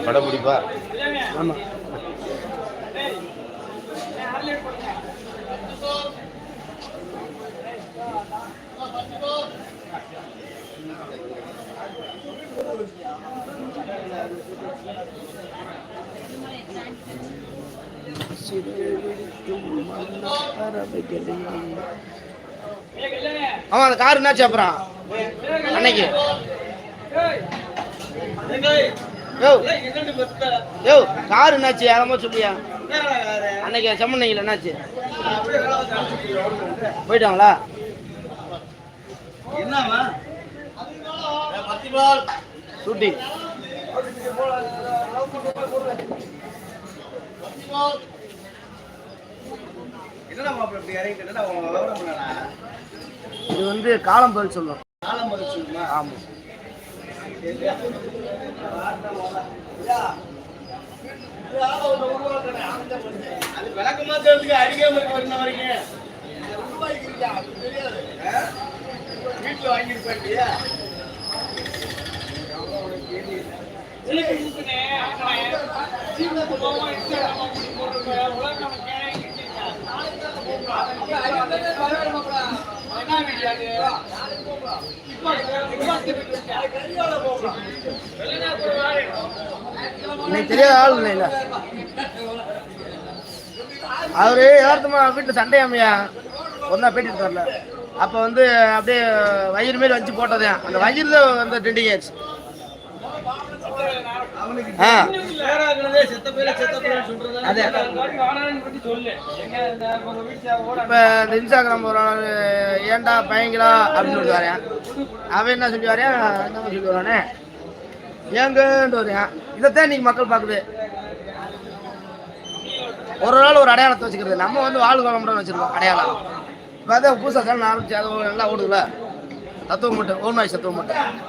படப்பிடிப்பா. ஆமாம். ஆமா, அந்த கார் என்னாச்சு அப்புறம் அன்னைக்கு? யோ கார் என்னாச்சு யாரமா சொல்லியா? அன்னைக்கு செம்மண்ணில என்னாச்சு? போயிட்டாங்களா? என்னமா ஷூட்டிங் இது வந்து காலம் பதில் சொல்லும். ஆமா. அது விளக்கமாத்துறதுக்கு அடிக்காம இருக்க வரைக்கும் வீட்டுல வாங்கிருப்பேன். இன்னைக்கு தெரியாத ஆள் இல்லைல்ல அவரு யதார்த்தமா வீட்டுல சண்டையாமையா ஒன்னா பேட்டிட்டு வரல. அப்ப வந்து அப்படியே வயிறு மாரி வச்சு போட்டதே அந்த வயிறு தான் வந்து ட்ரெண்டிங் ஆயிடுச்சு. இப்ப இந்த இன்ஸ்டாகிராம் ஒரு ஏன்டா பையங்களா அப்படின்னு சொல்லி வரேன். அவன் என்ன சொல்லி வரேன், என்ன சொல்லி வரானே ஏங்கன்னு வரேன். இதைத்தான் இன்னைக்கு மக்கள் பார்க்குது. ஒரு நாள் ஒரு அடையாளத்தை வச்சுக்கிறது. நம்ம வந்து வாழ் வளமுடன் வச்சிருக்கோம் அடையாளம். இப்போ அதான் புதுசாக ஆரம்பிச்சு அது நல்லா ஓடுதுல. தத்துவம் மட்டும் ஓன் வாய்ஸ் தத்துவம் மட்டும்.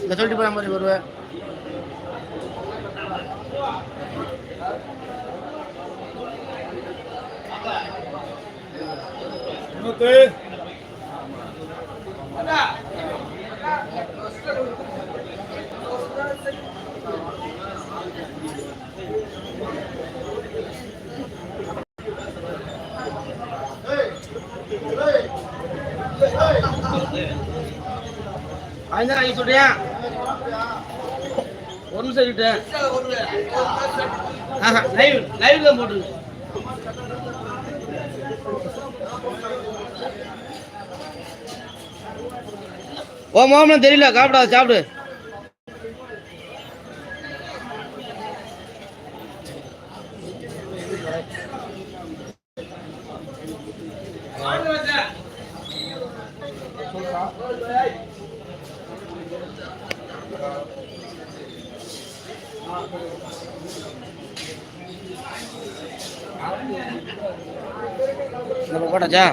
இந்த சொல்லிட்டு போற மாதிரி வருவேன். அதுதான் நான் சொல்றேன். ஒரு நிமிஷம் கிட்டேன். லைவ் தான் போட்டு ஓ மாமலாம் தெரியல. சாப்பிடாது சாப்பிடு. நம்ம போட்டாச்சா?